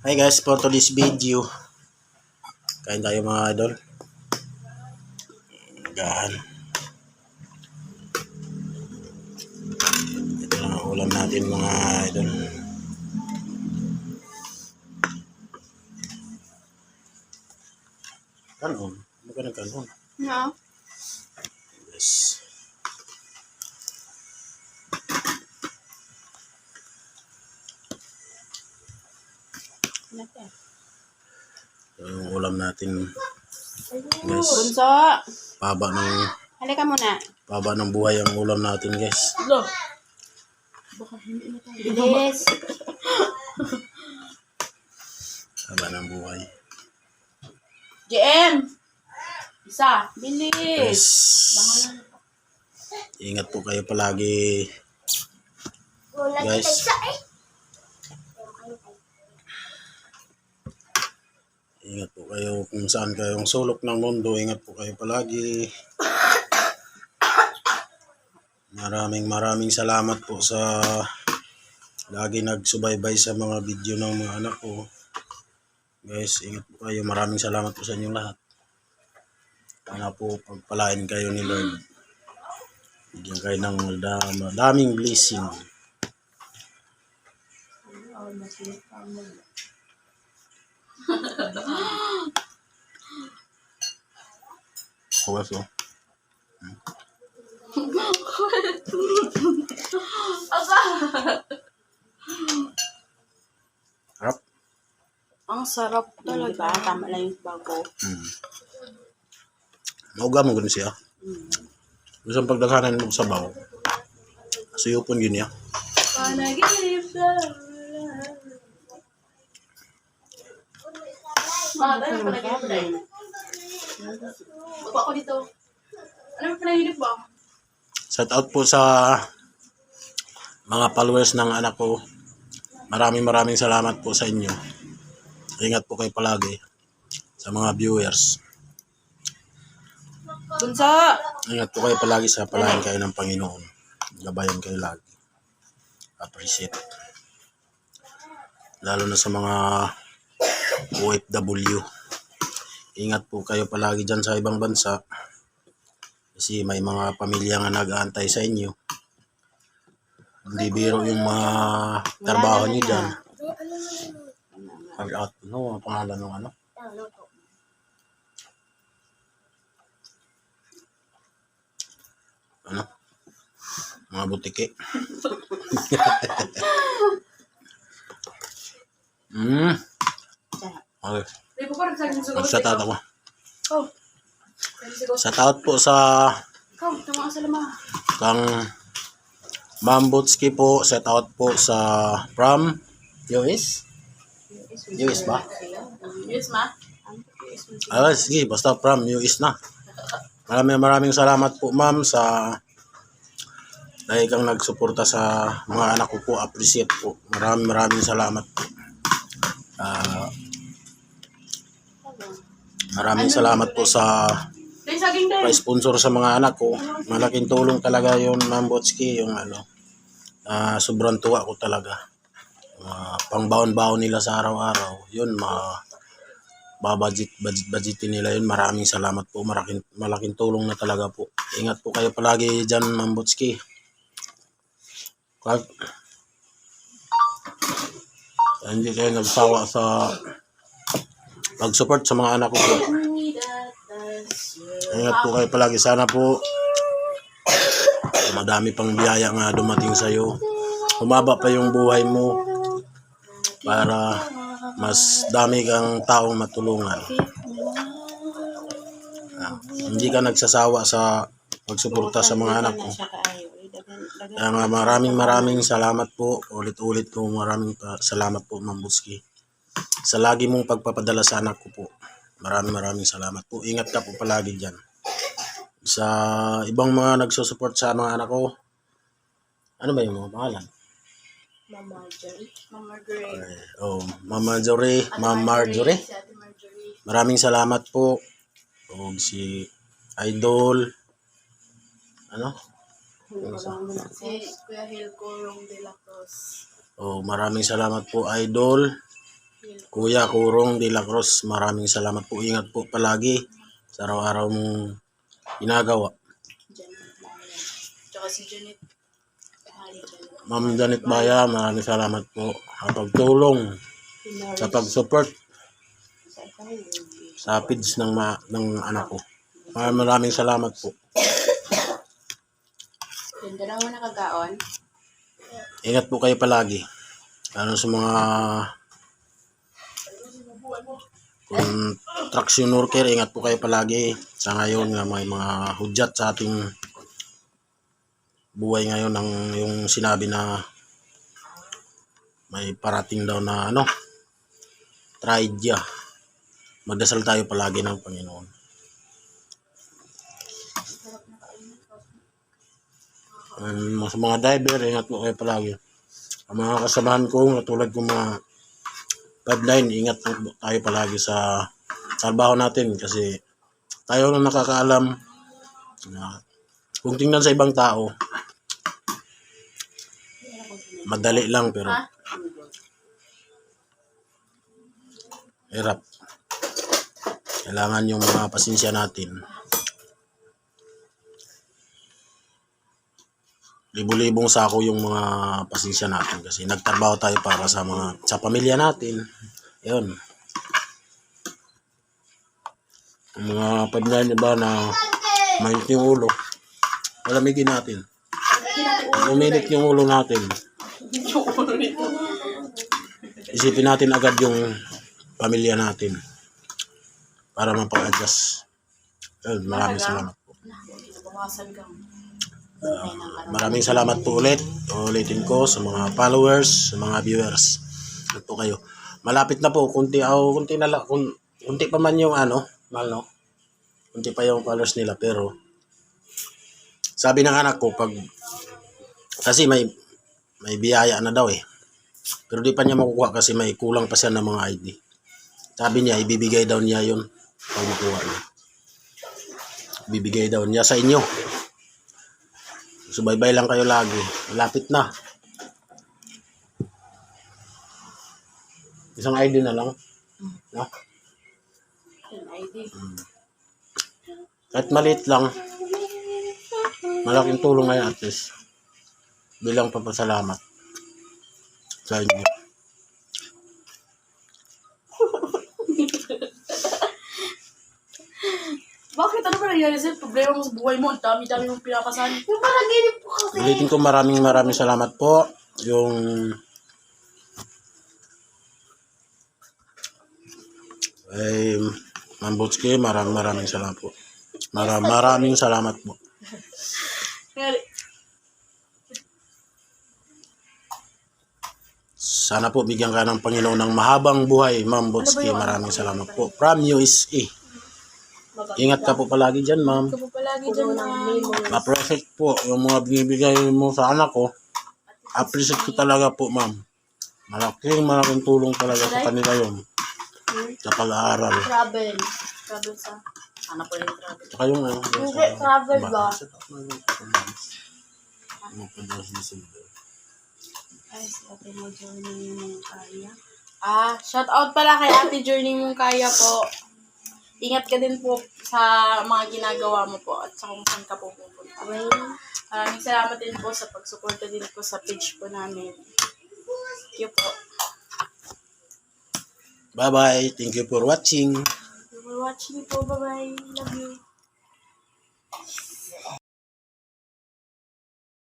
Hi guys, for today's video, kain tayo mga idol. Agahan. Ito lang ang ulam natin mga idol. Kanon? Ano ka ng kanon? No. Yes. Ito yung ulam natin guys. Bunso, halika muna. Paba ng buhay ang ulam natin guys. Bilis. Paba ng buhay. JM! Isa. Bilis. Yes. Ingat po kayo palagi guys. Ingat po kayo kung saan kayong sulok ng mundo. Ingat po kayo palagi. Maraming salamat po sa lagi nagsubaybay sa mga video ng mga anak ko. Guys, ingat po kayo. Maraming salamat po sa inyong lahat. Sana po pagpalain kayo ni Lord. Bigyan kayo ng madaming blessing. Kawas oh. Harap. Ang sarap talaga. Tama lang yung bago. Mauga mo gano'n siya. Gusto pagdaghanan mo sa baw. Suyupon yun niya. Panaginip sa mga tayo panaginip na yun. Baba ko dito. Ano yung panaginip ba? Shout out po sa mga followers ng anak ko. Maraming salamat po sa inyo. Ingat po kayo palagi sa mga viewers. Bunso! Ingat po kayo palagi sa palayan kayo ng Panginoon. Gabayan kayo lagi. Appreciate. Lalo na sa mga OFW. Ingat po kayo palagi dyan sa ibang bansa. Kasi may mga pamilya nga nag-aantay sa inyo. Hindi biro yung mga trabaho nyo dyan. Ano ang pangalan ng ano? Ano? Mga butiki. Okay. Shout out ako. Shout out po sa kang Ma'am Butski po. Shout out po sa from US. US ba? Yes, ma? Sige, basta from US na. Maraming salamat po ma'am sa dahil kang nagsuporta sa mga anak ko po. Appreciate po. Maraming salamat po. Maraming salamat po sa pa-sponsor sa mga anak ko. Malaking tulong talaga yun Ma'am Butski. Yung sobrang tuwa ko talaga. Pangbaon-baon nila sa araw-araw. Yun, budgetin nila yun. Maraming salamat po. Malaking tulong na talaga po. Ingat po kayo palagi dyan, Ma'am Butski. Hindi kayo nagsawa sa pag-support sa mga anak ko po. Ingat po kayo palagi. Sana po madami pang biyaya nga dumating sa iyo. Humaba pa yung buhay mo para mas dami kang taong matulungan. Hindi ka nagsasawa sa pagsuporta sa mga anak ko. Kaya nga maraming salamat po. Ulit-ulit ko maraming salamat po Ma'am Butski sa lagi mong pagpapadala sa anak ko po. Maraming salamat po. Ingat ka po palagi dyan. Sa ibang mga nagsusupport sa mga anak ko, ano ba yung mga pangalan? Mama Marjorie. Mama Marjorie. Mama Marjorie. Mama Marjorie. Maraming salamat po. Si Idol. Ano? Si Kuya Hilco Rong de la Cruz. Maraming salamat po Idol. Kuya Kurong de la Cruz, maraming salamat po. Ingat po palagi sa araw-araw mong ginagawa. Tsaka si Janet. Hi, Janet. Ma'am Janet Baya, maraming salamat po sa pagtulong, sa pag-support sa page ng anak ko. Maraming salamat po. Ganda lang mo nakagaon. Ingat po kayo palagi. Lalo sa mga construction worker, ingat po kayo palagi. Sa ngayon nga may mga hudyat sa ating buhay ngayon ng yung sinabi na may parating daw na tragedya. Magdasal tayo palagi ng Panginoon. Sa mga diver, ingat po kayo palagi. Ang mga kasamahan ko, katulad kong mga pipeline, ingat po tayo palagi sa trabaho natin kasi tayo lang nakakaalam na kung tingnan sa ibang tao, madali lang pero hirap. Kailangan yung mga pasensya natin. Libo-libong sako yung mga pasensya natin kasi nagtrabaho tayo para sa pamilya natin. Ayun. Yung mga pipeline ba na may yung ulo, malamigin natin. Uminit yung ulo natin. Isipin natin agad yung pamilya natin para mapag-adjust. Maraming salamat po. Maraming salamat po ulit. Ulitin ko sa mga followers, sa mga viewers. Ito po kayo. Malapit na po. Kunti na lang. Kunti pa man yung kunti pa yung followers nila. Pero sabi ng anak ko, kasi may biyaya na daw eh. Pero di pa niya makukuha kasi may kulang pa siya ng mga ID. Sabi niya, ibibigay daw niya yun pag makuha niya. Ibibigay daw niya sa inyo. Subaybay lang kayo lagi. Malapit na. Isang ID na lang. No? ID. Kahit maliit lang. Malaking tulong ngayon at least. Bilang papasalamat sa inyo. Bakit? Ano ba nangyari sa'yo? Problema mo sa buhay mo. Ang dami-dami mong pinapasan. Yung panaginip po kasi. Ulitin ko maraming salamat po. Yung Ma'am Butski, maraming salamat po. Maraming salamat po. Sana po bigyan ka ng Panginoon ng mahabang buhay, Ma'am Butski. Maraming salamat po. From USA. Ingat ka po palagi dyan, ma'am. Ikaw po palagi dyan, ma'am. Ma-appreciate po yung mga binibigay mo sa anak ko. Appreciate ko talaga po, ma'am. Malaking tulong talaga sa kanila yun. Sa pag-aaral. Travel. Travel sa... Ano po yung travel? Tsaka yung Hindi, travel ba? Ay, si Ate mo, Journey mong kaya. Shout out pala kay Ate Journey mong kaya po. Ingat ka din po sa mga ginagawa mo po at sa kung saan ka po pupunta. Maraming salamat din po sa pagsuporta din po sa page po namin. Thank you po. Bye-bye. Thank you for watching. Thank you for watching po. Bye-bye. Love you.